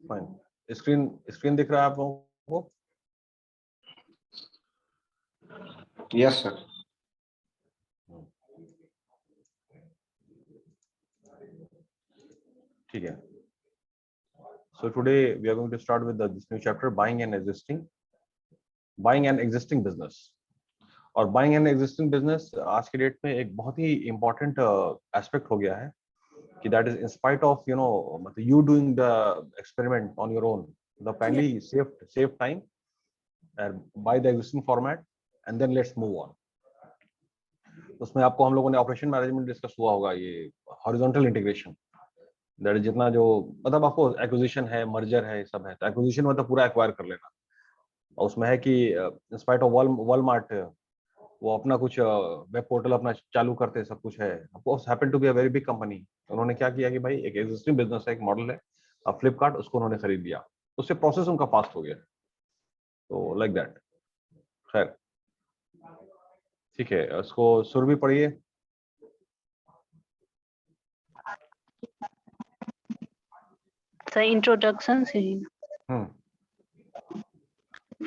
Fine. Screen screen दिख रहा है आप लोगों को? Yes sir. ठीक है। So today we are going to start with this new chapter, buying and existing business. और बाइंग एंड एग्जिस्टिंग बिजनेस आज के डेट में एक बहुत ही इंपॉर्टेंट एस्पेक्ट हो गया है कि that is in spite of मतलब you doing the experiment on your own, the kindly save time and buy the existing format and then let's move on. उसमें आपको हम लोगों ने ऑपरेशन मैनेजमेंट डिस्कस हुआ होगा, ये हॉरिजॉन्टल इंटीग्रेशन, दैट इज जितना जो मतलब आपको एक्विजिशन है, मर्जर है, सब है, तो एक्विजिशन मतलब पूरा एक्वायर कर लेना, और उसमें है कि इन स्पाइट ऑफ वॉलमार्ट वो अपना कुछ वेब पोर्टल अपना चालू करते, सब कुछ है, of happen to be a very big company. उन्होंने क्या किया कि भाई एक एग्जिस्टिंग बिजनेस है, एक मॉडल है, अब फ्लिपकार्ट, उसको उन्होंने खरीद लिया, उससे प्रोसेस उनका फास्ट हो गया, तो लाइक दैट। खैर ठीक है, उसको सुरभि पढ़िए। The introduction scene.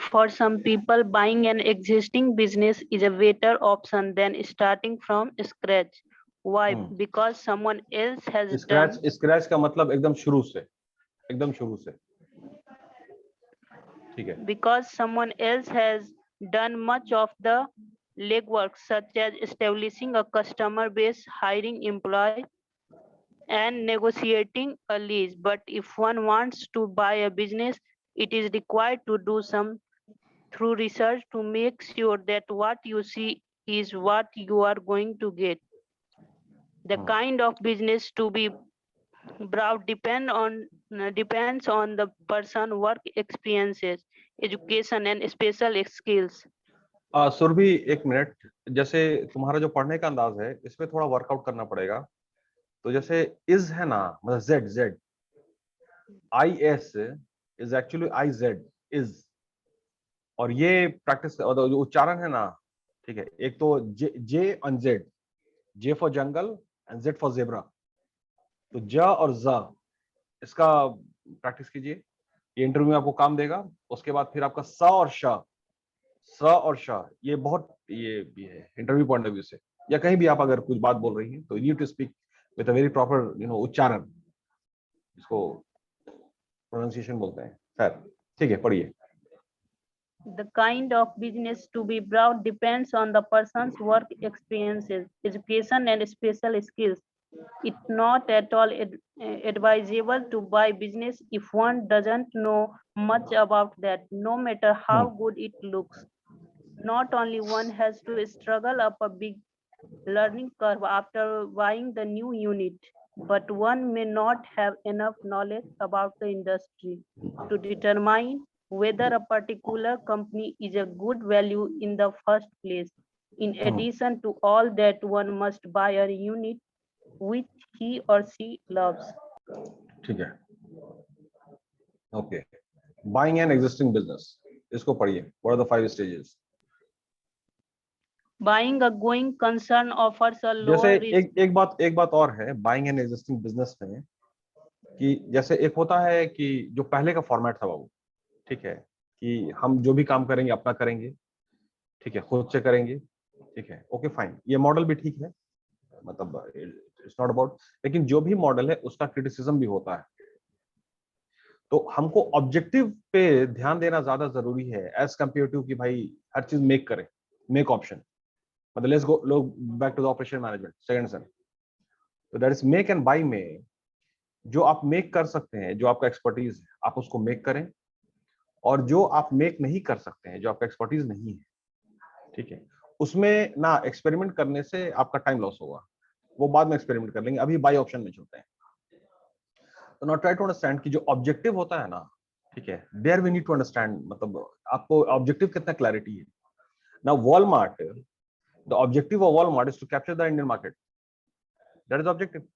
For some people, buying an existing business is a better option than starting from scratch. Why? Because someone else has done. Scratch का मतलब एकदम शुरू से, एकदम शुरू से, ठीक है। Because someone else has done much of the legwork, such as establishing a customer base, hiring employees, and negotiating a lease. But if one wants to buy a business, it is required to do some through research to make sure that what you see is what you are going to get. The kind of business to be brought depends on the person, work experiences, education and special skills. Surabhi एक minute, जैसे तुम्हारा जो पढ़ने का अंदाज है इसमें थोड़ा वर्कआउट करना पड़ेगा। तो जैसे इज है ना, मतलब Z Z, I S is actually I Z, is, और ये प्रैक्टिस जो उच्चारण है ना, ठीक है, एक तो जे and Z, J for jungle and Z for zebra, तो ज और ज इसका प्रैक्टिस कीजिए, ये इंटरव्यू में आपको काम देगा। उसके बाद फिर आपका स और श, स और श, ये बहुत ये भी है इंटरव्यू पॉइंट ऑफ व्यू से, या कहीं भी आप अगर कुछ बात बोल रही हैं तो you to speak with a very proper उच्चारण, इसको प्रोनाउंसिएशन बोलते हैं। खैर ठीक है, पढ़िए। The kind of business to be brought depends on the person's work experiences, education, and special skills. It's not at all advisable to buy business if one doesn't know much about that, no matter how good it looks. Not only one has to struggle up a big learning curve after buying the new unit, but one may not have enough knowledge about the industry to determine whether a particular company is a good value in the first place. In addition to all that, one must buy a unit which he or she loves. ठीक है, okay. Buying an existing business, इसको पढ़िए। What are the 5 stages? Buying a going concern offers a lower जैसे risk. एक बात और है buying an existing business में, कि जैसे एक होता है कि जो पहले का फॉर्मेट था बाबू, ठीक है, कि हम जो भी काम करेंगे अपना करेंगे, ठीक है, खुद से करेंगे, ठीक है, ओके फाइन, ये मॉडल भी ठीक है, मतलब इट्स नॉट अबाउट, लेकिन जो भी मॉडल है उसका क्रिटिसिज्म भी होता है, तो हमको ऑब्जेक्टिव पे ध्यान देना ज्यादा जरूरी है एज कंपेयर टू कि भाई हर चीज मेक करें, मेक ऑप्शन, मतलब let's go back to the operation management second son, तो that is make and buy में जो आप मेक कर सकते हैं, जो आपका एक्सपर्टीज है, आप उसको मेक करें, और जो आप मेक नहीं कर सकते हैं, जो आपका एक्सपर्टीज नहीं है, ठीक है, उसमें ना एक्सपेरिमेंट करने से आपका टाइम लॉस होगा, वो बाद में एक्सपेरिमेंट कर लेंगे, अभी बाय ऑप्शन में चलते हैं। तो नॉट ट्राई टू अंडरस्टैंड कि जो ऑब्जेक्टिव होता है ना, ठीक है, there we need to understand, मतलब आपको ऑब्जेक्टिव कितना क्लैरिटी है ना। Walmart, the objective of Walmart is to capture the Indian market, that is objective,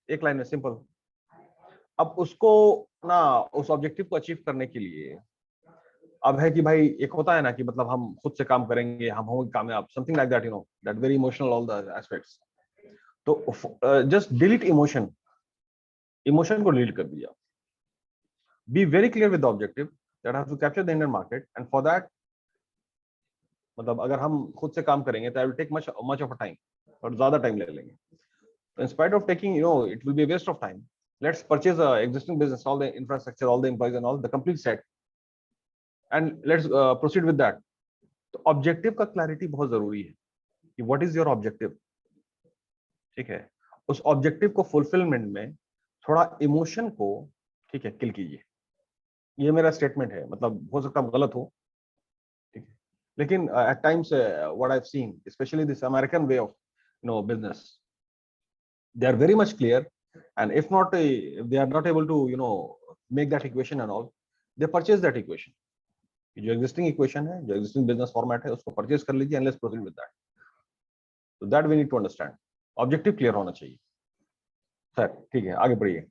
एक लाइन में सिंपल। अब उसको ना उस ऑब्जेक्टिव को अचीव करने के लिए अब है कि भाई एक होता है ना कि मतलब हम खुद से काम करेंगे, हम होंगे कामयाब, something like that, that very emotional all the aspects. तो जस्ट डिलीट इमोशन, इमोशन को डिलीट कर दिया, be very clear with the objective that I have to capture the Indian market, and for that, मतलब अगर हम खुद से काम करेंगे तो I will take much of a time, और ज्यादा टाइम ले लेंगे. So in spite of taking, it will be a waste of time. Let's purchase a existing business, all the infrastructure, all the employees and all the complete set, and let's proceed with that. तो objective का clarity बहुत जरूरी है कि what is your objective. ठीक है, उस objective को फुलफिलमेंट में थोड़ा इमोशन को, ठीक है, किल कीजिए. ये मेरा स्टेटमेंट है, मतलब हो सकता है गलत हो, ठीक है, लेकिन at times what I have seen, specially this American way of business, they are very much clear, and if not, if they are not able to make that equation and all, they purchase that equation. जो existing equation है, जो existing business format है, उसको purchase कर लीजिए and let's proceed with that. So that we need to understand. Objective clear होना चाहिए. Sir ठीक है, आगे बढ़िए.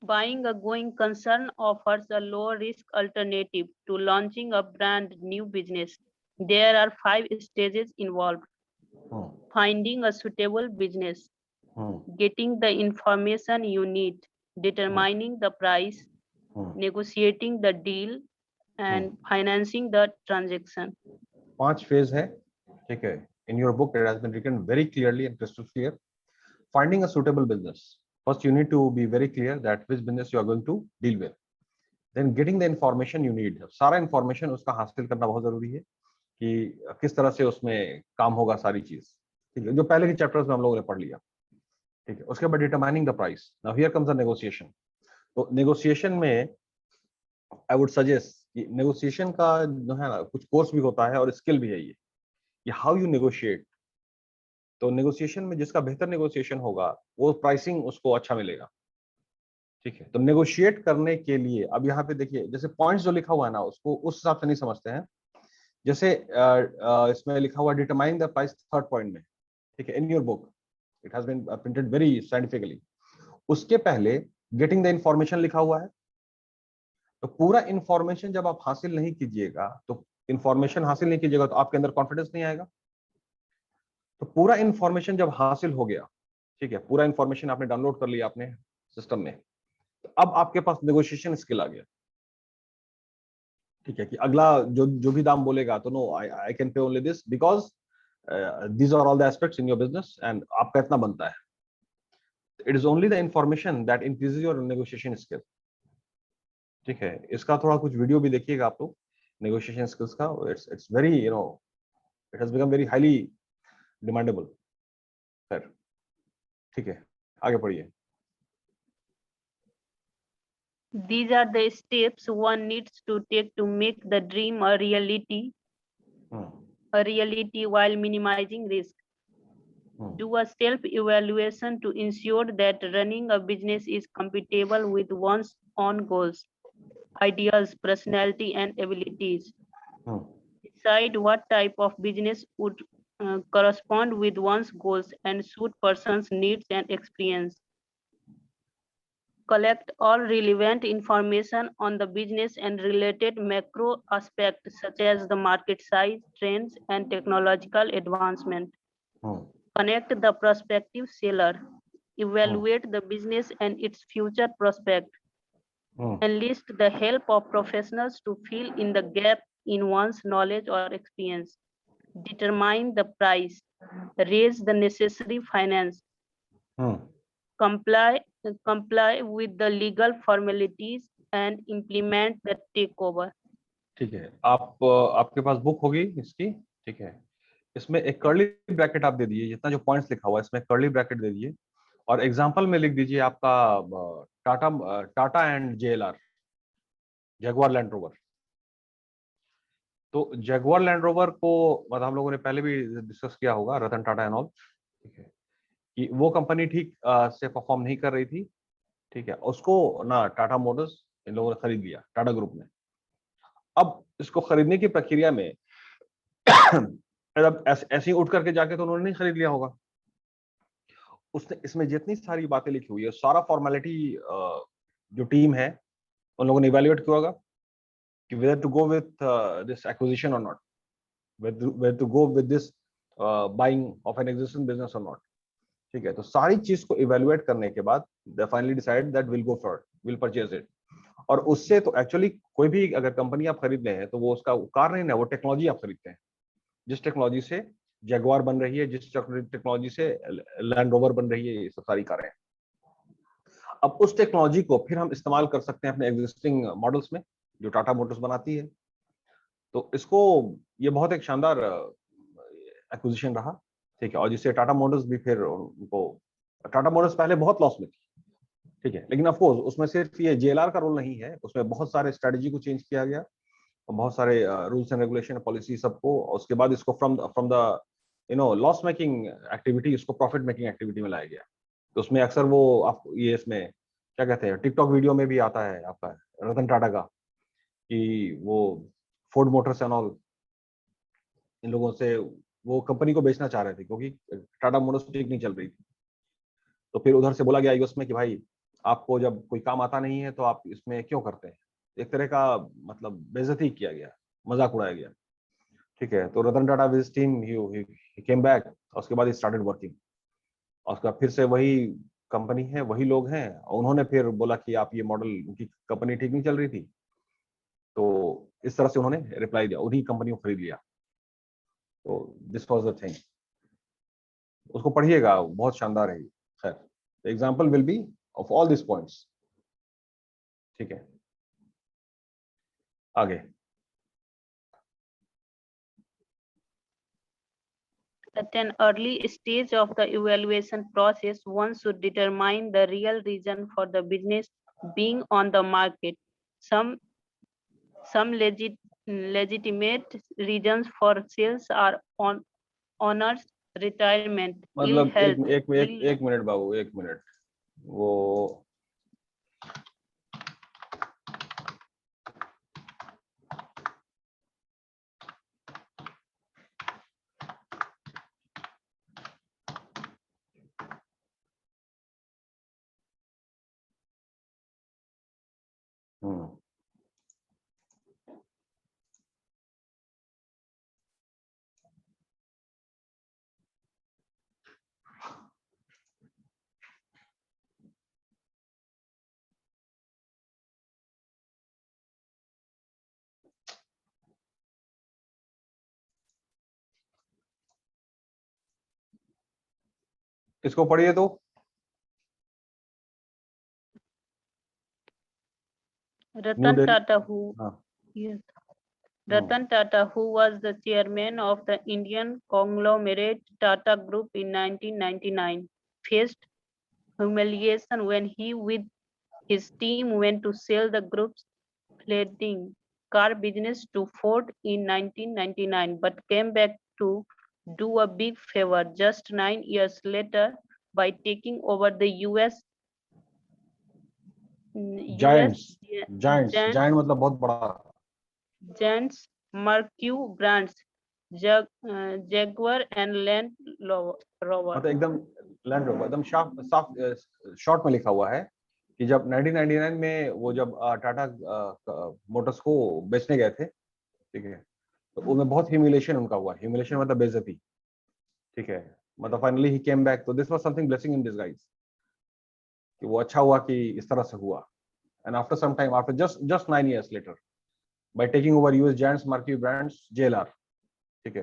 Buying a going concern offers a low risk alternative to launching a brand new business. There are 5 stages involved. Finding a suitable business, getting the information you need, determining the price, negotiating the deal, and financing the transaction. 5 phase है, ठीक है. In your book it has been written very clearly and crystal clear. Finding a suitable business. First you need to be very clear that which business you are going to deal with. Then getting the information you need. सारा information उसका हासिल करना बहुत जरूरी है कि किस तरह से उसमें काम होगा सारी चीज, ठीक है, जो पहले के चैप्टर्स में हम लोगों ने पढ़ लिया, ठीक है. उसके बाद determining the price. Now here comes the negotiation. तो नेगोशिएशन में आई वुड सजेस्ट कि नेगोशिएशन का जो है ना, कुछ कोर्स भी होता है और स्किल भी है ये हाउ यू नेगोशिएट. तो नेगोशिएशन में जिसका बेहतर नेगोशिएशन होगा वो प्राइसिंग उसको अच्छा मिलेगा, ठीक है. तो नेगोशिएट करने के लिए अब यहाँ पे देखिए, जैसे पॉइंट्स जो लिखा हुआ है ना, उसको उस हिसाब से नहीं समझते हैं. जैसे इसमें लिखा हुआ determine the price, third point में, ठीक है, in your book it has been printed very scientifically. उसके पहले गेटिंग द इंफॉर्मेशन लिखा हुआ है. तो पूरा इंफॉर्मेशन जब आप हासिल नहीं कीजिएगा, तो इंफॉर्मेशन हासिल नहीं कीजिएगा तो आपके अंदर कॉन्फिडेंस नहीं आएगा. तो पूरा इंफॉर्मेशन जब हासिल हो गया, ठीक है, पूरा इंफॉर्मेशन आपने डाउनलोड कर लिया अपने सिस्टम में, तो अब आपके पास नेगोशिएशन स्किल आ गया, ठीक है, कि अगला जो भी दाम बोलेगा तो no, I can pay only this because these are all the aspects in your business and आपका इतना बनता है. It is only the information that increases your negotiation skill, ठीक है. इसका थोड़ा कुछ वीडियो भी देखिएगा आप लोग नेगोशिएशन स्किल्स का. It's very it has become very highly demandable. Sir ठीक है, आगे पढ़िए. These are the steps one needs to take to make the dream a reality while minimizing risk. Do a self-evaluation to ensure that running a business is compatible with one's own goals, ideas, personality, and abilities. Decide what type of business would correspond with one's goals and suit person's needs and experience. Collect all relevant information on the business and related macro aspects such as the market size, trends, and technological advancement. Connect the prospective seller. Evaluate the business and its future prospect. Enlist the help of professionals to fill in the gap in one's knowledge or experience. Determine the price. Raise the necessary finance. Comply with the legal formalities and implement the takeover. ठीक है, आपके पास book होगी इसकी, ठीक है. इसमें एक curly bracket आप दे दीजिए, जितना जो पॉइंट्स लिखा हुआ है इसमें कर्ली ब्रैकेट दे दीजिए, और एग्जांपल में लिख दीजिए आपका Tata and JLR, Jaguar land rover. तो जगुआर लैंड रोवर को मतलब हम लोगों ने पहले भी डिस्कस किया होगा, रतन टाटा एंड ऑल, ठीक है, कि वो कंपनी ठीक से परफॉर्म नहीं कर रही थी, ठीक है. उसको ना टाटा मोटर्स इन लोगों ने खरीद लिया, टाटा ग्रुप ने. अब इसको खरीदने की प्रक्रिया में ऐसे ही उठ करके जाके तो उन्होंने नहीं खरीद लिया होगा. उसने इसमें जितनी सारी बातें लिखी हुई है, सारा फॉर्मेलिटी जो टीम है उन लोगों ने इवैल्यूएट किया होगा कि whether to go with this acquisition or not, whether to go with this buying of an existing business or not. ठीक है, तो सारी चीज को इवेलुएट करने के बाद they finally decide that will go for, will purchase it. और उससे तो एक्चुअली कोई भी अगर कंपनी आप खरीद रहे हैं तो वो उसका कार नहीं ना, वो टेक्नोलॉजी आप खरीदते हैं। जिस टेक्नोलॉजी से जगुआर बन रही है, जिस टेक्नोलॉजी से लैंड रोवर बन रही है, ये सब सारी कारें। अब उस टेक्नोलॉजी को फिर हम इस्तेमाल कर सकते हैं अपने एग्जिस्टिंग मॉडल्स में जो टाटा मोटर्स बनाती है। तो इसको ये बहुत एक शानदार एक्विजिशन रहा, ठीक है। और जिससे टाटा मोटर्स भी फिर उनको, टाटा मोटर्स पहले बहुत लॉस में थी, ठीक है, लेकिन ऑफ कोर्स उसमें सिर्फ ये जेएलआर का रोल नहीं है, उसमें बहुत सारे स्ट्रेटजी को चेंज किया गया और बहुत सारे रूल्स एंड रेगुलेशन पॉलिसी सबको, उसके बाद इसको from the loss making activity इसको प्रॉफिट मेकिंग एक्टिविटी में लाया गया। तो उसमें अक्सर वो आप ये इसमें क्या कहते हैं, टिकटॉक वीडियो में भी आता है आपका रतन टाटा का, कि वो Ford Motors and all in लोगों से वो कंपनी को बेचना चाह रहे थे क्योंकि टाटा मोटर्स ठीक नहीं चल रही थी। तो फिर उधर से बोला गया यूएस में कि भाई आपको जब कोई काम आता नहीं है तो आप इसमें क्यों करते हैं। एक तरह का मतलब बेइज्जती किया गया, मजाक उड़ाया गया, ठीक है। तो Ratan Tata with his team he came back, उसके बाद ही स्टार्टेड वर्किंग, और उसका फिर से वही कंपनी है, वही लोग हैं, और उन्होंने फिर बोला कि आप ये मॉडल, उनकी कंपनी ठीक नहीं चल रही थी, तो इस तरह से उन्होंने रिप्लाई दिया, उन्हीं कंपनी को खरीद लिया। तो दिस वाज द थिंग, उसको पढ़िएगा, बहुत शानदार है। खैर example will be of all this points, ठीक है। आगे At an early stage of the evaluation process, one should determine the real reason for the business being on the market. Some legitimate reasons for sales are on owners, retirement, ill मतलब health, एक minute बाबू, एक minute. वो इसको पढ़िए तो। Ratan Tata, हाँ, yes, Ratan Tata, who was the chairman of the Indian conglomerate Tata Group in 1999, faced humiliation when he with his team went to sell the group's fledgling car business to Ford in 1999, but came back to do a big favor just 9 years later by taking over the US giants, giant मतलब बहुत बड़ा, Giants, Mercury brands, Jaguar and Land Rover. मतलब एकदम land rover, एकदम साफ short में लिखा हुआ है कि जब 1999 में वो जब टाटा मोटर्स को बेचने गए थे, ठीक है, तो उनमें बहुत ह्यूमिलेशन उनका हुआ। ह्यूमिलेशन मतलब बेइज्जती, ठीक है। मतलब फाइनली ही केम बैक, तो this was something blessing in disguise, कि वो अच्छा हुआ कि इस तरह से हुआ। And after some time, after just 9 years later, by taking over US Giants Mercury brands JLR, ठीक है,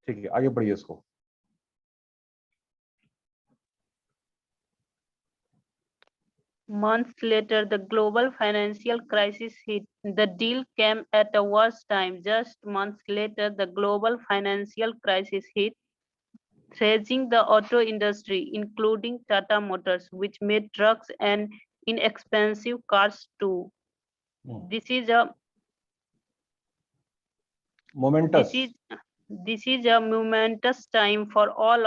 ठीक है, आगे पढ़िए इसको। Months later, the global financial crisis hit. The deal came at a worse time. Just months later, the global financial crisis hit, thrashing the auto industry, including Tata Motors, which made trucks and inexpensive cars too. This is a moments, this is a momentous time for all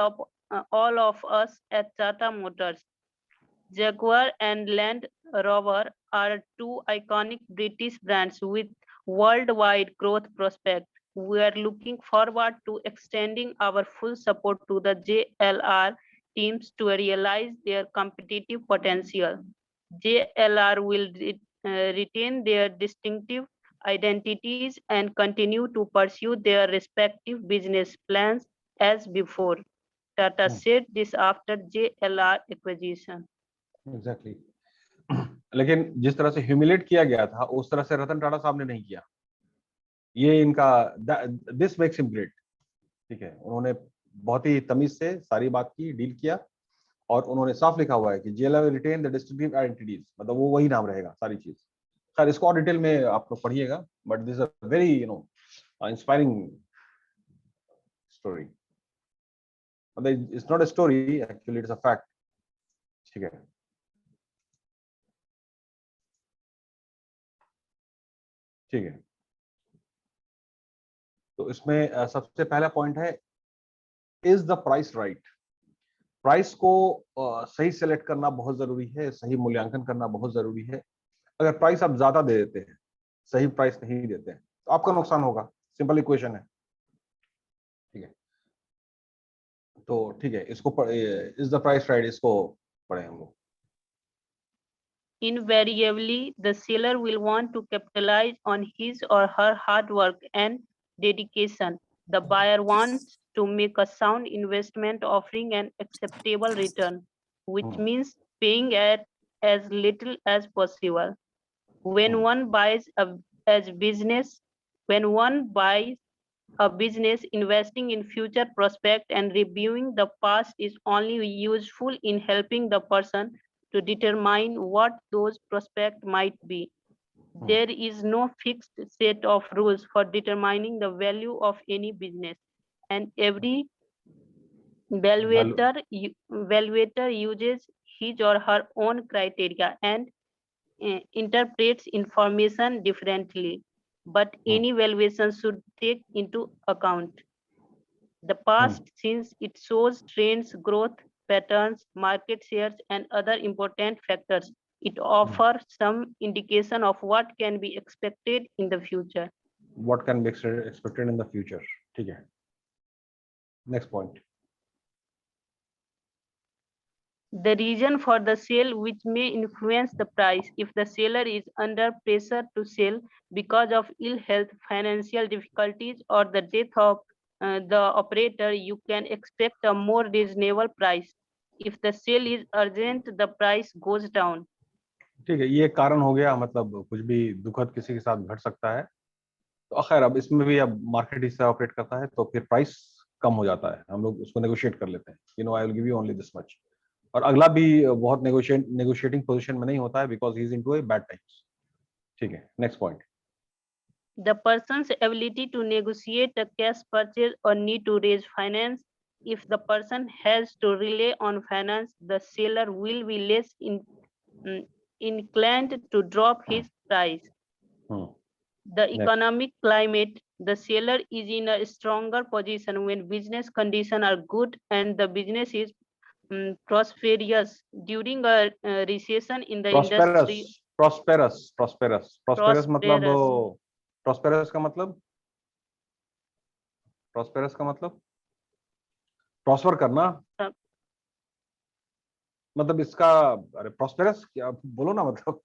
of us at Tata Motors. Jaguar and Land Rover are two iconic British brands with worldwide growth prospects. We are looking forward to extending our full support to the JLR teams to realize their competitive potential. JLR will retain their distinctive identities and continue to pursue their respective business plans as before. Tata said this after JLR acquisition. Exactly लेकिन जिस तरह से humiliate किया गया था उस तरह से रतन टाटा साहब ने नहीं किया। ये इनका दिस मेक्स हिम ग्रेट। ठीक है, उन्होंने बहुत ही तमीज से सारी बात की, डील किया, और उन्होंने साफ लिखा हुआ है कि JLR will retain the distributive identities, मतलब वो वही नाम रहेगा सारी चीज। खैर इसको और डिटेल में आप लोग पढ़िएगा, but this a very inspiring story. मतलब it's not a story, actually it's a fact. ठीक है, ठीक है। तो इसमें सबसे पहला पॉइंट है, is the price right. Price को सही सेलेक्ट करना बहुत जरूरी है, सही मूल्यांकन करना बहुत जरूरी है। अगर प्राइस आप ज्यादा दे देते हैं, सही प्राइस नहीं देते हैं, तो आपका नुकसान होगा। सिंपल इक्वेशन है। ठीक है, तो ठीक है, इसको इज द प्राइस राइट, इसको पढ़े हम लोग। Invariably, the seller will want to capitalize on his or her hard work and dedication. The buyer wants to make a sound investment offering an acceptable return, which means paying at as little as possible. When one buys when one buys a business, investing in future prospect and reviewing the past is only useful in helping the person to determine what those prospects might be. There is no fixed set of rules for determining the value of any business, and every valuator uses his or her own criteria and interprets information differently. But any valuation should take into account the past, since it shows trends, growth patterns, market shares, and other important factors. It offers some indication of what can be expected in the future. What can be expected in the future? ठीक है, next point. The reason for the sale, which may influence the price. If the seller is under pressure to sell because of ill health, financial difficulties, or the death of the operator, you can expect a more reasonable price. If the sale is urgent, the price goes down. ठीक है, ये कारण हो गया, मतलब कुछ भी दुखद किसी के साथ घट सकता है, तो खैर अब इसमें भी अब मार्केट इस तरह ऑपरेट करता है, तो फिर प्राइस कम हो जाता है, हम लोग उसको नेगोशिएट कर लेते हैं, I will give you only this much. और अगला भी बहुत नेगोशिएटिंग पोजीशन में नहीं होता है, because he is into a bad times. ठीक है, next point. The person's ability to negotiate a cash purchase or need to raise finance. If the person has to rely on finance, the seller will be less inclined to drop his price. The economic climate, the seller is in a stronger position when business conditions are good and the business is prosperous. During a recession in the industry. Prosperous मतलब prosperous का मतलब prosper करना, मतलब इसका, अरे prosperous क्या बोलो ना, मतलब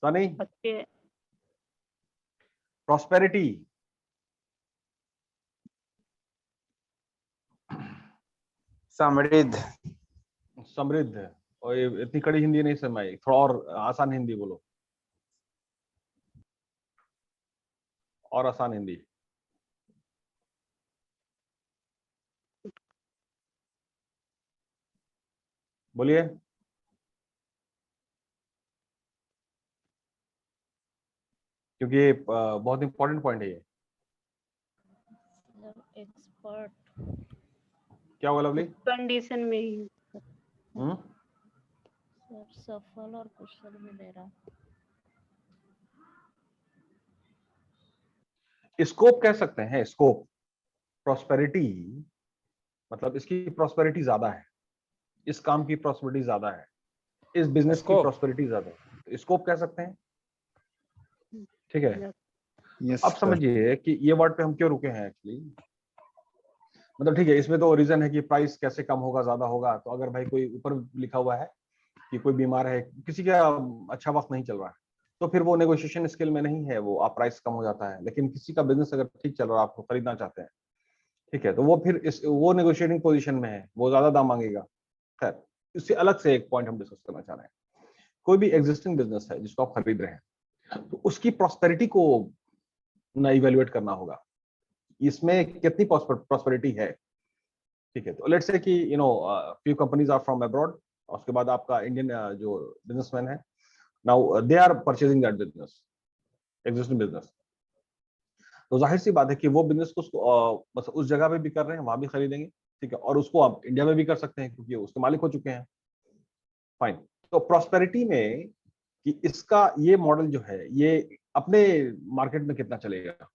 नहीं, प्रॉस्पेरिटी, समृद्ध, समृद्ध। और ये इतनी कड़ी हिंदी नहीं समझ आई, थोड़ा और आसान हिंदी बोलो, और आसान हिंदी। बोलिए। क्योंकि ये बहुत इंपॉर्टेंट पॉइंट है ये। एक्सपर्ट क्या बोला लवली? कंडीशन में ही सफल और कुशल मिलेगा। स्कोप कह सकते हैं, स्कोप। प्रॉस्पेरिटी मतलब इसकी प्रॉस्पेरिटी ज्यादा है, इस काम की प्रॉस्पेरिटी ज्यादा है, इस बिजनेस की प्रॉस्पेरिटी ज्यादा है, स्कोप कह सकते हैं। ठीक है, अब समझिए कि ये वर्ड पे हम क्यों रुके हैं एक्चुअली। मतलब ठीक है, इसमें तो रीजन है कि प्राइस कैसे कम होगा, ज्यादा होगा। तो अगर भाई कोई ऊपर लिखा हुआ है कि कोई बीमार है, किसी का अच्छा वक्त नहीं चल रहा है, तो फिर वो नेगोशिएशन स्किल में नहीं है, वो आप प्राइस कम हो जाता है। लेकिन किसी का बिजनेस अगर ठीक चल रहा है, आपको खरीदना चाहते हैं, ठीक है, तो वो फिर वो नेगोशिएटिंग पोजीशन में है, वो ज्यादा दाम मांगेगा। खैर, इससे अलग से एक पॉइंट हम डिस्कस करना चाह रहे हैं। कोई भी एग्जिस्टिंग बिजनेस है जिसको आप खरीद रहे हैं, तो उसकी प्रॉस्पेरिटी को ना इवेल्युएट करना होगा, इसमें कितनी प्रॉस्पेरिटी है। ठीक है, तो लेट्स से कि few companies are from abroad, और उसके बाद आपका इंडियन जो बिजनेसमैन है, now they are purchasing that business, existing business. तो जाहिर सी बात है कि वो बिजनेस को बस उस जगह पे भी कर रहे हैं, वहां भी खरीदेंगे। ठीक है, और उसको आप इंडिया में भी कर सकते हैं क्योंकि उसके मालिक हो चुके हैं। फाइन। तो प्रॉस्पेरिटी में कि इसका ये मॉडल जो है ये अपने मार्केट में कितना चलेगा।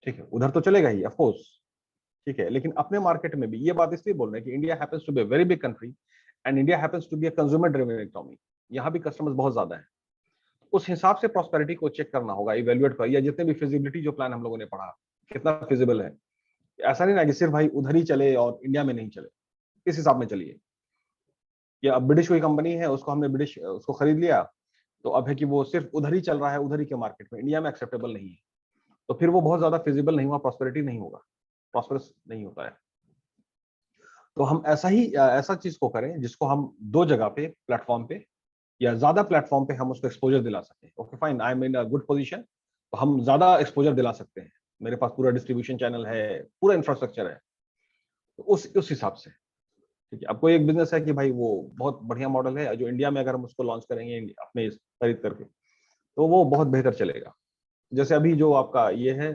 ठीक है, उधर तो चलेगा ही ऑफ कोर्स। ठीक है, लेकिन अपने मार्केट में भी ये बात इसलिए बोल रहे हैं कि India happens to be a very big country and India happens to be a consumer driven economy. यहाँ भी कस्टमर्स बहुत ज्यादा है, उस हिसाब से प्रॉस्पेरिटी को चेक करना होगा, इवेल्युएट कर, या जितने भी फिजिबिलिटी जो प्लान हम लोगों ने पढ़ा कितना फिजिबल है। ऐसा नहीं ना कि सिर्फ भाई उधर ही चले और इंडिया में नहीं चले, इस हिसाब में चलिए। या अब ब्रिटिश कोई कंपनी है, उसको हमने ब्रिटिश उसको खरीद लिया, तो अब है कि वो सिर्फ उधर ही चल रहा है, उधर ही के मार्केट में, इंडिया में एक्सेप्टेबल नहीं है, तो फिर वो बहुत ज्यादा फिजिबल नहीं हुआ, प्रॉस्पेरिटी नहीं होगा, प्रॉस्पेरस नहीं होता है। तो हम ऐसा चीज को करें जिसको हम दो जगह पे प्लेटफॉर्म पे या ज्यादा प्लेटफॉर्म पे हम उसको एक्सपोजर दिला सकें। Okay fine, I am in a good position, तो हम ज्यादा एक्सपोजर दिला सकते हैं, मेरे पास पूरा डिस्ट्रीब्यूशन चैनल है, पूरा इंफ्रास्ट्रक्चर है, तो उस हिसाब से। ठीक है, अब कोई एक बिजनेस है कि भाई वो बहुत बढ़िया मॉडल है, जो इंडिया में अगर हम उसको लॉन्च करेंगे अपने खरीद करके, तो वो बहुत बेहतर चलेगा। जैसे अभी जो आपका ये है,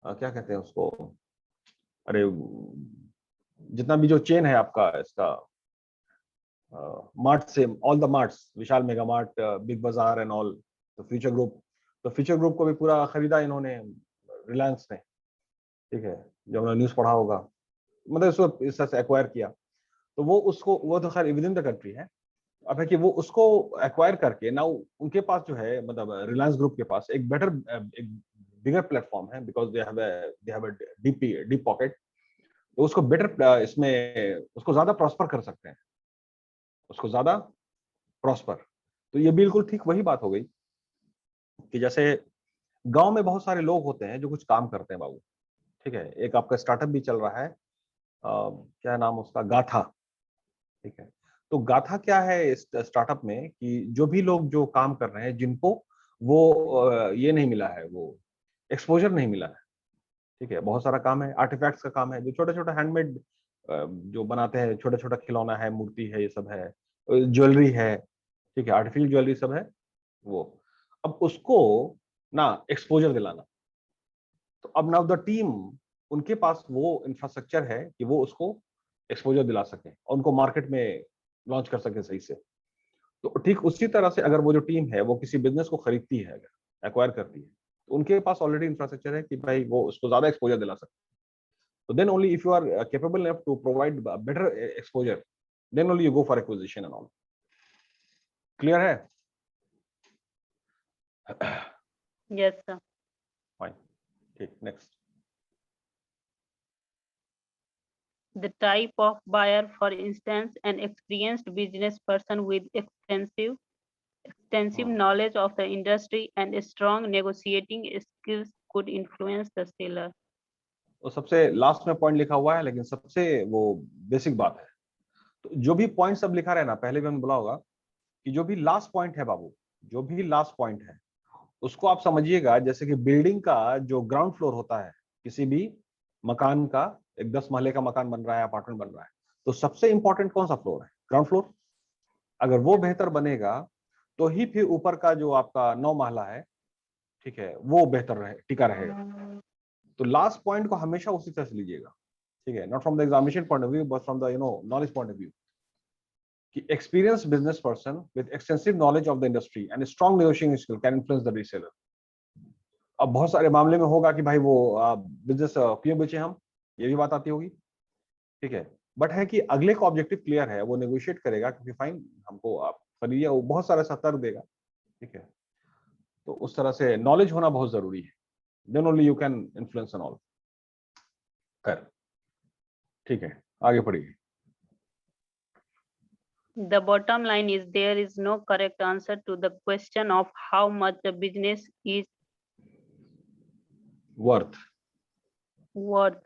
क्या कहते हैं उसको, अरे जितना भी जो चेन है आपका इसका, मार्ट से, all the marts, Vishal mega mart, big बाजार एंड ऑल, तो फ्यूचर ग्रुप, तो फ्यूचर ग्रुप को भी पूरा खरीदा इन्होंने, रिलायंस ने। ठीक है, जो हमने न्यूज पढ़ा होगा, मतलब इसको इस तरह से एक्वायर किया, तो वो तो खैर विद इन द कंट्री है। अब है कि वो उसको एक्वायर करके नाउ उनके पास जो है, मतलब रिलायंस ग्रुप के पास एक एक बिगर प्लेटफॉर्म है, because they have a deep pocket, तो उसको बेटर इसमें उसको ज्यादा प्रॉस्पर कर सकते हैं, उसको ज्यादा प्रॉस्पर। तो ये बिल्कुल ठीक वही बात हो गई कि जैसे गांव में बहुत सारे लोग होते हैं जो कुछ काम करते हैं बाबू। ठीक है, एक आपका स्टार्टअप भी चल रहा है, क्या नाम उसका, गाथा। ठीक है, तो गाथा क्या है इस स्टार्टअप में कि जो भी लोग जो काम कर रहे हैं, जिनको वो ये नहीं मिला है, वो एक्सपोजर नहीं मिला है। ठीक है, बहुत सारा काम है, आर्टिफैक्ट्स का काम है, जो छोटा छोटा हैंडमेड जो बनाते हैं, छोटा छोटा खिलौना है, मूर्ति है, ये सब है, ज्वेलरी है। ठीक है, आर्टिफिशियल ज्वेलरी सब है वो। अब उसको ना एक्सपोजर दिलाना, तो अब नाउ द टीम, उनके पास वो इंफ्रास्ट्रक्चर है कि वो उसको एक्सपोजर दिला सके और उनको मार्केट में लॉन्च कर सके सही से। तो ठीक उसी तरह से अगर वो जो टीम है वो किसी बिजनेस को खरीदती है, अगर एक्वायर करती है, तो उनके पास ऑलरेडी इंफ्रास्ट्रक्चर है कि भाई वो उसको ज्यादा एक्सपोजर दिला सकते हैं। तो then only if you are capable enough to provide better exposure, then only you go for acquisition and all. Clear है? Yes, sir. फाइन, ठीक, next. The type of buyer, for instance, an experienced business person with extensive knowledge of the industry and strong negotiating skills could influence the seller. तो सबसे last में point लिखा हुआ है, लेकिन सबसे वो बेसिक बात है। तो जो भी पॉइंट सब लिखा रहे ना, पहले भी हमने बोला होगा कि जो भी लास्ट पॉइंट है बाबू, जो भी लास्ट पॉइंट है उसको आप समझिएगा जैसे कि बिल्डिंग का जो ग्राउंड फ्लोर होता है, किसी भी मकान का, एक 10 महले का मकान बन रहा है, अपार्टमेंट बन रहा है, तो सबसे इंपॉर्टेंट कौन सा फ्लोर है? Ground floor. अगर वो बेहतर बनेगा तो ही फिर ऊपर का जो आपका 9 महला है, ठीक है, वो बेहतर रहे, टिका रहेगा। तो लास्ट पॉइंट को हमेशा उसी तरह से लीजिएगा। ठीक है, not from the examination point of view but from the knowledge point of view, कि experience business person with extensive knowledge of the industry and strong negotiating skill can influence the reseller. अब बहुत सारे मामले में होगा कि भाई वो बिजनेस क्यों बेचे हम, ये भी बात आती होगी। ठीक है, बट है कि अगले का ऑब्जेक्टिव क्लियर है, वो नेगोशिएट करेगा क्योंकि फाइन हमको आप खरीदिए, वो बहुत सारा सतर्क देगा। ठीक है, तो उस तरह से नॉलेज होना बहुत जरूरी है, then only you can influence and all. कर, ठीक है, आगे पढ़िए। The bottom line is there is no correct answer to the question of how much the business is worth. worth.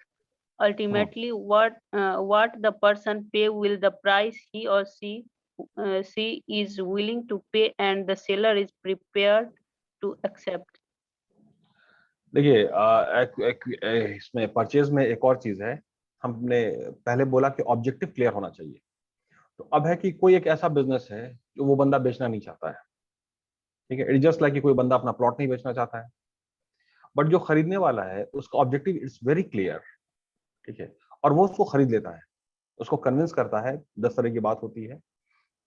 Ultimately, what the person pay will the price he or she is willing to pay and the seller is prepared to accept. देखिए इसमें purchase में एक और चीज है, हमने पहले बोला कि ऑब्जेक्टिव क्लियर होना चाहिए। तो अब है कि कोई एक ऐसा बिजनेस है जो वो बंदा बेचना नहीं चाहता है, ठीक है, इट्स जस्ट लाइक कि कोई बंदा अपना प्लॉट नहीं बेचना चाहता है, बट जो खरीदने वाला है उसका ऑब्जेक्टिव इट्स वेरी क्लियर, ठीक है, और वो उसको खरीद लेता है, उसको कन्विंस करता है, 10 तरह की बात होती है,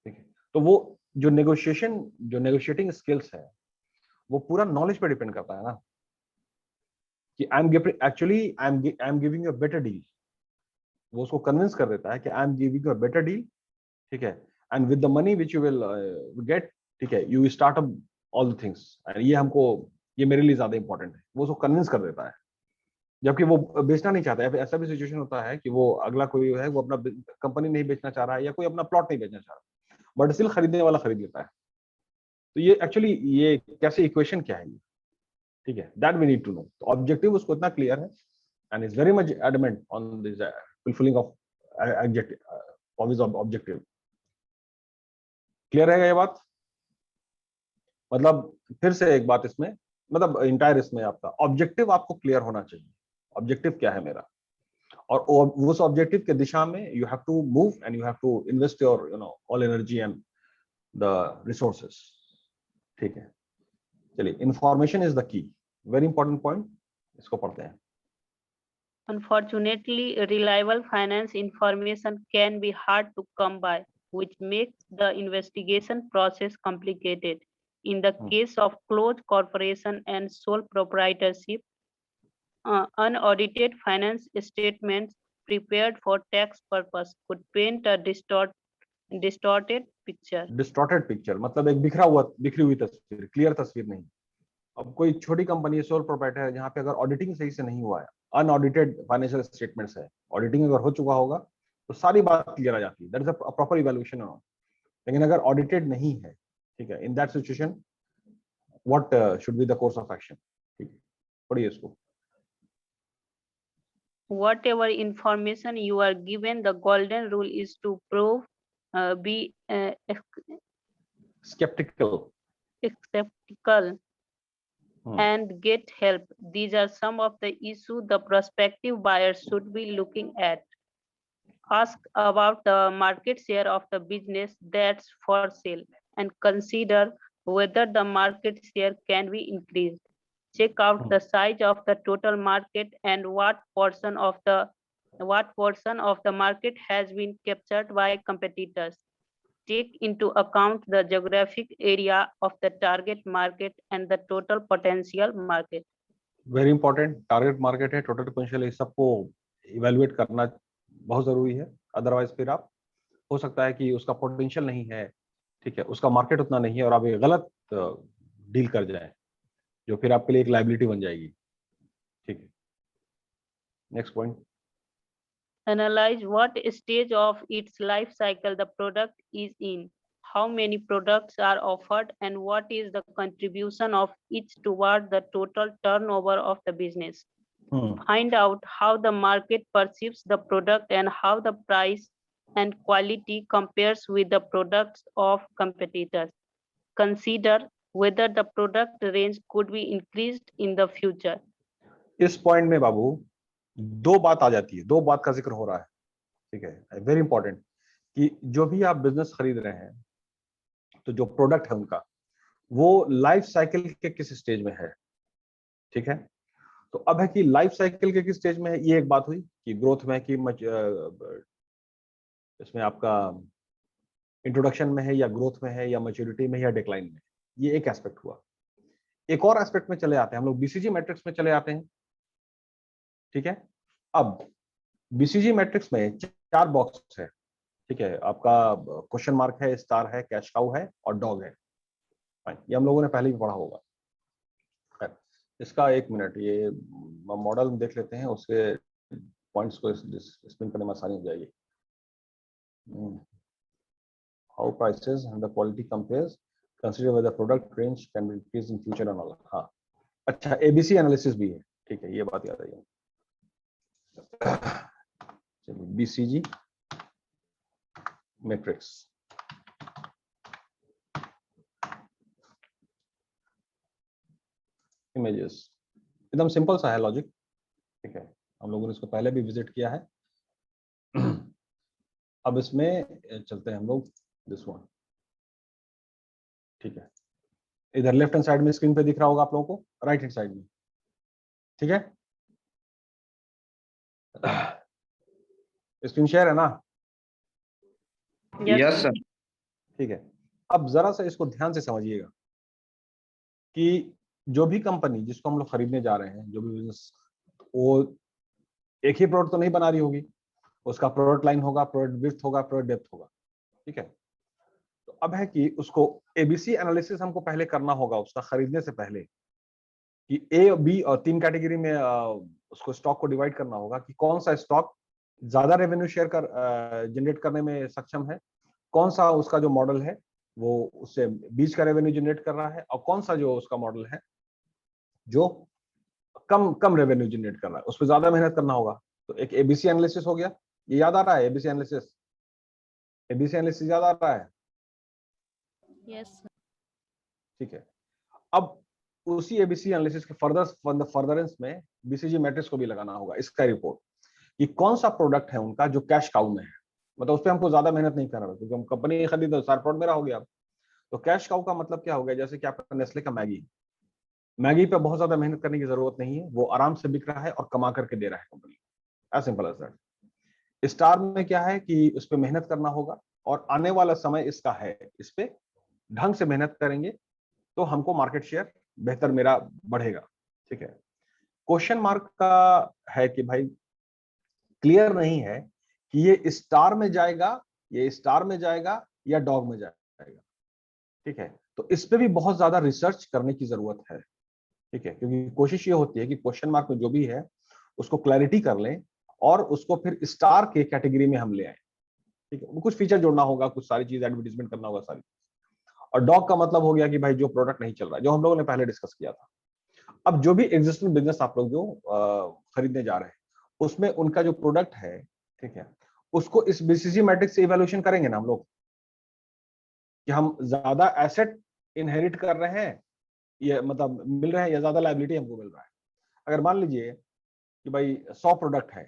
ठीक है। तो वो जो नेगोशिएटिंग स्किल्स है वो पूरा नॉलेज पे डिपेंड करता है ना, कि I am giving you a better deal, वो उसको कन्विंस कर देता है कि I am giving you a better deal, ठीक है, and with the money which you will get, ठीक है, you start up all the things, and ये मेरे लिए ज्यादा इंपॉर्टेंट है, वो उसको कन्विंस कर देता है, जबकि वो बेचना नहीं चाहता है। ऐसा भी सिचुएशन होता है कि वो अगला कोई है, वो अपना कंपनी नहीं बेचना चाह रहा है या कोई अपना प्लॉट नहीं बेचना चाह रहा, बट स्टिल खरीदने वाला खरीद लेता है। तो ये एक्चुअली ये कैसे इक्वेशन क्या है ये, ठीक है, that we need to know. तो ऑब्जेक्टिव उसको इतना क्लियर है and is very much adamant on this fulfilling of objective. Clear है ये बात? मतलब फिर से एक बात इसमें, मतलब इंटायर इसमें आपका ऑब्जेक्टिव आपको क्लियर होना चाहिए, ऑब्जेक्टिव क्या है मेरा, और उस ऑब्जेक्टिव के दिशा में you have to move and you have to invest your all energy and the resources, ठीक है। चलिए, information is the key, very important point, इसको पढ़ते हैं। Unfortunately, reliable finance information can be hard to come by, which makes the investigation process complicated. In the case of closed corporation and sole proprietorship, unaudited finance statements prepared for tax purpose could paint a distorted picture. Distorted picture मतलब एक बिखरी हुई तस्वीर, clear तस्वीर नहीं। अब कोई छोटी कंपनी सोल प्रोप्राइटर है जहां पे अगर ऑडिटिंग सही से नहीं हुआ है, अनऑडिटेड फाइनेंशियल स्टेटमेंट्स है, ऑडिटिंग अगर हो चुका होगा तो सारी बात क्लियर आ जाती है, that is a proper evaluation. लेकिन अगर ऑडिटेड नहीं है, ठीक है, in that situation what should be the course of action, ठीक है, पढ़िए इसको। Whatever information you are given, the golden rule is to prove, be skeptical skeptical and get help. These are some of the issues the prospective buyer should be looking at. Ask about the market share of the business that's for sale and consider whether the market share can be increased. Check out the size of the total market and what portion of the market has been captured by competitors. Take into account the geographic area of the target market and the total potential market. Very important, target market है, total potential, इस सबको evaluate करना बहुत जरूरी है। Otherwise फिर आप, हो सकता है कि उसका पोटेंशियल नहीं है, ठीक है, उसका मार्केट उतना नहीं है और आप एक गलत डील कर जाए जो फिर आपके लिए एक लायबिलिटी बन जाएगी, ठीक है। Next point, Analyze what stage of its life cycle the product is in, how many products are offered, and what is the contribution of each toward the total turnover of the business. Find out how the market perceives the product and how the price and quality compares with the products of competitors. Consider whether the product range could be increased in the future. इस point में बाबू दो बात आ जाती है, दो बात का जिक्र हो रहा है, ठीक है, वेरी इंपॉर्टेंट, कि जो भी आप बिजनेस खरीद रहे हैं तो जो प्रोडक्ट है उनका वो लाइफ साइकिल के किस स्टेज में है, ठीक है। तो अब है कि लाइफ साइकिल के किस स्टेज में है, ये एक बात हुई कि ग्रोथ में, कि इसमें आपका इंट्रोडक्शन में है या ग्रोथ में है या मैच्योरिटी में या डिक्लाइन में, ये एक एस्पेक्ट हुआ। एक और एस्पेक्ट में चले आते हैं हम लोग, बीसीजी मैट्रिक्स में चले आते हैं, ठीक है। अब बीसीजी मैट्रिक्स में 4 बॉक्स है, ठीक है, आपका क्वेश्चन मार्क है, स्टार है, कैश काउ है और डॉग है, ये हम लोगों ने पहले भी पढ़ा होगा। इसका 1 मिनट, ये मॉडल देख लेते हैं, उसके पॉइंट्स को स्पिन करने में आसानी हो जाएगी। How prices and the quality compares, consider whether product range can be increased in future and all. हाँ, अच्छा, एबीसी एनालिसिस भी है, ठीक है, ये बात याद आई। चलिए BCG मैट्रिक्स। इमेजेस एकदम सिंपल सा है लॉजिक, ठीक है, हम लोगों ने इसको पहले भी विजिट किया है। अब इसमें चलते हैं हम लोग दिस वन, ठीक है, इधर लेफ्ट हैंड साइड में स्क्रीन पे दिख रहा होगा आप लोगों को, राइट हैंड साइड में, ठीक है, स्क्रीन शेयर है ना? Yes, sir. ठीक है, अब जरा सा इसको ध्यान से समझिएगा कि जो भी कंपनी जिसको हम लोग खरीदने जा रहे हैं, जो भी बिजनेस, वो एक ही प्रोडक्ट तो नहीं बना रही होगी, उसका प्रोडक्ट लाइन होगा, प्रोडक्ट विड्थ होगा, प्रोडक्ट डेप्थ होगा, ठीक है। तो अब है कि उसको एबीसी एनालिसिस हमको पहले करना होगा उसका खरीदने से पहले, कि ए, बी और 3 कैटेगरी में उसको स्टॉक को डिवाइड करना होगा कि कौन सा स्टॉक ज्यादा रेवेन्यू शेयर कर जनरेट करने में सक्षम है, कौन सा उसका जो मॉडल है वो उससे बीच का रेवेन्यू जनरेट कर रहा है, और कौन सा जो उसका मॉडल है जो कम रेवेन्यू जनरेट कर रहा है, उस पर ज्यादा मेहनत करना होगा। तो एक एबीसी एनालिसिस हो गया, ये याद आ रहा है? एबीसी एनालिसिस याद आ रहा है? Yes, sir. ठीक है, अब उसी एबीसी एनालिसिस के फर्दरेंस में बीसीजी मैट्रिक्स को भी लगाना होगा, इसका रिपोर्ट कि कौन सा प्रोडक्ट है उनका जो कैश काउ में है, मतलब उस पर हमको ज्यादा मेहनत नहीं करना, क्योंकि हम कंपनी खरीदे तो सारा प्रोडक्ट मेरा हो गया। तो कैश काउ का मतलब क्या हो गया? जैसे कि आपका नेस्ले का मैगी पे बहुत ज्यादा मेहनत करने की जरूरत नहीं है, वो आराम से बिक रहा है और कमा करके दे रहा है company, as simple as that. Star में क्या है कि उस पर मेहनत करना होगा, और आने वाला समय इसका है, इस पे ढंग से मेहनत करेंगे तो हमको मार्केट शेयर बेहतर मेरा बढ़ेगा, ठीक है। क्वेश्चन मार्क का है कि भाई क्लियर नहीं है कि ये स्टार में जाएगा, या डॉग में जाएगा, ठीक है। तो इस पे भी बहुत ज्यादा रिसर्च करने की जरूरत है, ठीक है, क्योंकि कोशिश ये होती है कि क्वेश्चन मार्क में जो भी है उसको क्लैरिटी कर लें और उसको फिर स्टार के कैटेगरी में हम ले आए, ठीक है। कुछ फीचर जोड़ना होगा, कुछ सारी चीज एडवर्टीजमेंट करना होगा सारी। और डॉग का मतलब हो गया कि भाई जो प्रोडक्ट नहीं चल रहा है, जो हम लोगों ने पहले डिस्कस किया था। अब जो भी एग्जिस्टिंग बिजनेस आप लोग जो खरीदने जा रहे हैं, उसमें उनका जो प्रोडक्ट है, ठीक है, उसको इस बीसीसी मैट्रिक्स से इवैल्यूएशन करेंगे ना हम लोग, कि हम ज्यादा एसेट इनहेरिट कर रहे हैं, ये मतलब मिल रहे हैं, या ज्यादा लायबिलिटी हमको मिल रहा है। अगर मान लीजिए कि भाई 100 प्रोडक्ट है,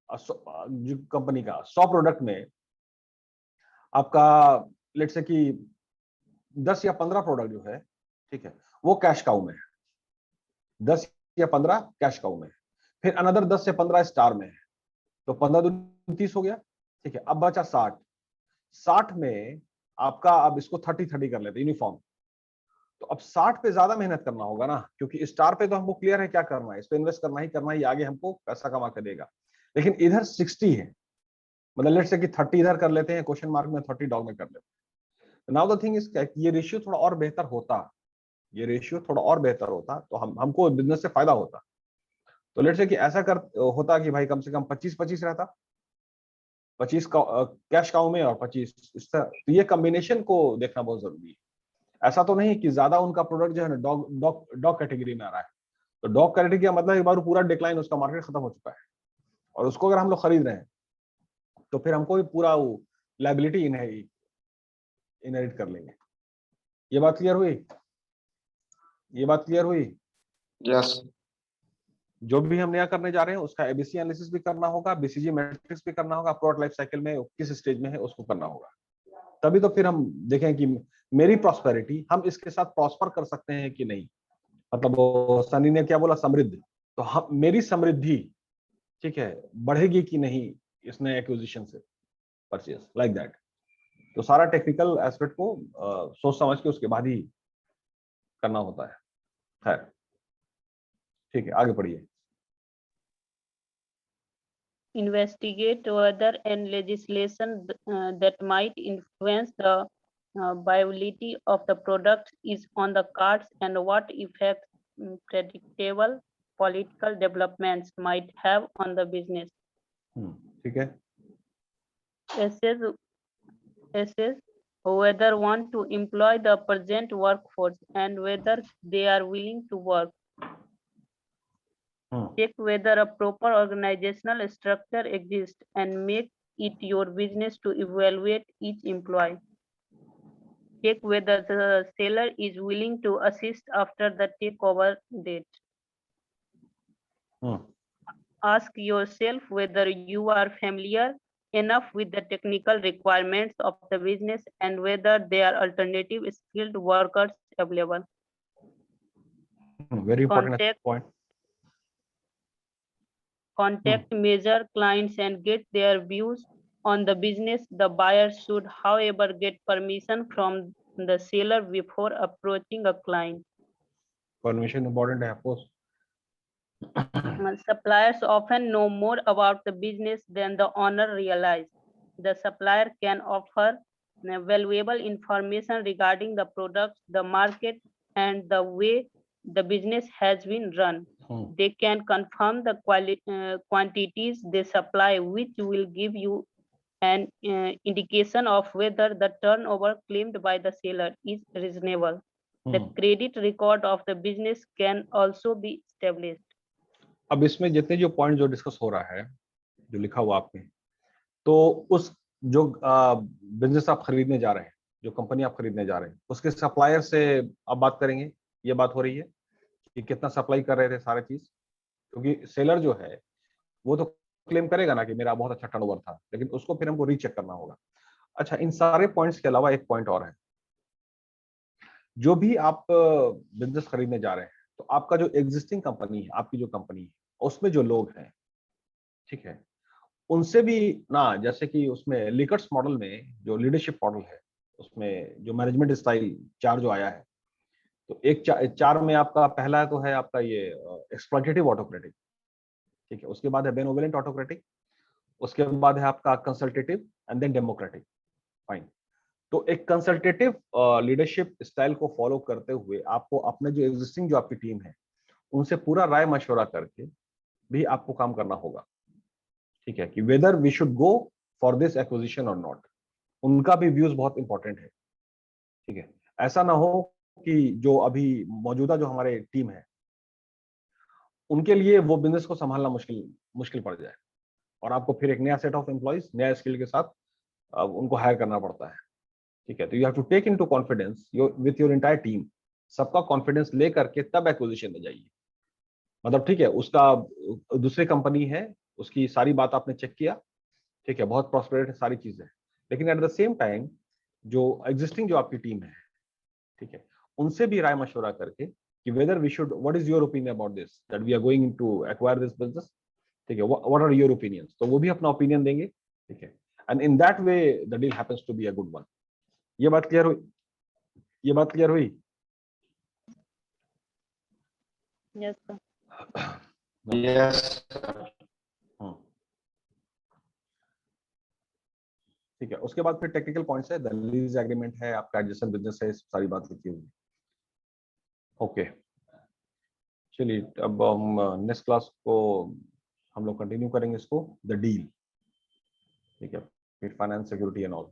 जो कंपनी का 100 प्रोडक्ट में आपका लेट्स से कि 10 या 15 प्रोडक्ट जो है, ठीक है, वो कैश काउ में है, 10 या 15 कैश काउ में है, फिर अनदर 10 से 15 स्टार में है, तो 15 दूनी 30 हो गया, ठीक है। अब बचा 60 में आपका, अब इसको 30-30 कर लेते यूनिफॉर्म। तो अब 60 पे ज्यादा मेहनत करना होगा ना, क्योंकि स्टार पे तो हमको क्लियर है क्या करना है, इस पे इन्वेस्ट करना ही ये आगे हमको पैसा कमा के देगा। लेकिन इधर 60 है, मतलब लेट्स से कि 30 इधर कर लेते हैं क्वेश्चन मार्क में, 30 डॉग में कर लेते हैं। नाउ द थिंग इज ये रेशियो थोड़ा और बेहतर होता, तो हमको बिजनेस से फायदा होता। तो लेट्स से कि ऐसा होता कि भाई कम से कम 25-25 रहता, 25 कैश काउ में और 25 इस तरह। तो ये कॉम्बिनेशन को देखना बहुत जरूरी है। ऐसा तो नहीं कि ज्यादा उनका प्रोडक्ट जो है ना डॉग कैटेगरी में आ रहा है, तो डॉग कैटेगरी का मतलब एक बार पूरा डिक्लाइन, उसका मार्केट खत्म हो चुका है, और उसको अगर हम लोग खरीद रहे हैं तो फिर हमको भी पूरा वो लायबिलिटी इनहेरिट कर लेंगे। ये बात क्लियर हुई? Yes. जो भी हम नया करने जा रहे हैं उसका एबीसी एनालिसिस भी करना होगा, बीसीजी मैट्रिक्स भी करना होगा, प्रोडक्ट लाइफ साइकिल में किस स्टेज में है उसको करना होगा। तभी तो फिर हम देखें कि मेरी प्रॉस्पेरिटी, हम इसके साथ प्रॉस्पर कर सकते हैं कि नहीं। मतलब वो सनी ने क्या बोला, समृद्ध, तो हम मेरी समृद्धि, ठीक है, बढ़ेगी कि नहीं इस नए एक्विजिशन से, परचेज लाइक दैट। तो सारा टेक्निकल एस्पेक्ट को सोच समझ के उसके बाद ही करना होता है। खैर, ठीक है, आगे पढ़िए। Investigate whether any legislation that might influence the viability of the product is on the cards, and what effect predictable political developments might have on the business. ठीक है, Assess whether want to employ the present workforce and whether they are willing to work. Check whether a proper organizational structure exists and make it your business to evaluate each employee. Check whether the seller is willing to assist after the takeover date. Ask yourself whether you are familiar enough with the technical requirements of the business and whether there are alternative skilled workers available. Very important Contact- point. Contact major clients and get their views on the business. The buyer should, however, get permission from the seller before approaching a client. Permission important है, of course. Suppliers often know more about the business than the owner realizes. The supplier can offer valuable information regarding the products, the market, and the way the business has been run. They can confirm the quantities they supply, which will give you an indication of whether the turnover claimed by the seller is reasonable. The credit record of the business can also be established. अब इसमें जितने जो point जो discuss हो रहा है, जो लिखा हुआ आपने, तो उस जो बिजनेस आप खरीदने जा रहे हैं, जो कंपनी आप खरीदने जा रहे हैं, उसके सप्लायर से आप बात करेंगे. ये बात हो रही है कि कितना सप्लाई कर रहे थे सारे चीज, क्योंकि सेलर जो है वो तो क्लेम करेगा ना कि मेरा बहुत अच्छा टर्नओवर था, लेकिन उसको फिर हमको रीचेक करना होगा. अच्छा, इन सारे पॉइंट्स के अलावा एक पॉइंट और है. जो भी आप बिजनेस खरीदने जा रहे हैं, तो आपका जो एग्जिस्टिंग कंपनी है, आपकी जो कंपनी है, उसमें जो लोग हैं, ठीक है, उनसे भी ना, जैसे कि उसमें लिकर्ट्स मॉडल में जो लीडरशिप मॉडल है, उसमें जो मैनेजमेंट स्टाइल 4 जो आया है, तो एक 4 में आपका पहला तो है आपका ये एक्सप्लॉइटेटिव ऑटोक्रेटिक, ठीक है. उसके बाद है बेनोवोलेंट ऑटोक्रेटिक, उसके बाद है आपका consultative and then democratic. Fine. तो एक कंसल्टेटिव लीडरशिप स्टाइल को फॉलो करते हुए आपको अपने जो एग्जिस्टिंग जो आपकी टीम है, उनसे पूरा राय मशवरा करके भी आपको काम करना होगा, ठीक है, कि whether we should go for this acquisition और नॉट. उनका भी व्यूज बहुत इंपॉर्टेंट है, ठीक है. ऐसा ना हो कि जो अभी मौजूदा जो हमारे टीम है, उनके लिए वो बिजनेस को संभालना मुश्किल पड़ जाए और आपको फिर एक नया सेट ऑफ एम्प्लॉइज नया स्किल के साथ उनको हायर करना पड़ता है, ठीक है. तो you have to take into confidence with your entire team. सबका कॉन्फिडेंस ले करके तब एक्विजिशन में जाइए. मतलब ठीक है, उसका दूसरी कंपनी है, उसकी सारी बात आपने चेक किया, ठीक है, बहुत प्रॉस्पेरेट है, सारी चीजें, लेकिन एट द सेम टाइम जो एग्जिस्टिंग जो आपकी टीम है, ठीक है, उनसे भी राय मशवरा करके कि whether we should, what is your opinion about this, that we are going to acquire this business, ठीक है, व्हाट आर योर ओपिनियंस. तो वो भी अपना ओपिनियन देंगे, ठीक है, and in that way the deal happens to be a good one. ये बात क्लियर हुई? ये बात क्लियर हुई? Yes, sir. Yes, ठीक है. उसके बाद फिर टेक्निकल पॉइंट्स है, द लीज एग्रीमेंट है, आपका एडजस्टेंट बिजनेस है, सारी बात लिखी हुई. ओके, चलिए अब हम नेक्स्ट क्लास को हम लोग कंटिन्यू करेंगे इसको, द डील, ठीक है, फिर फाइनेंस, सिक्योरिटी एंड ऑल.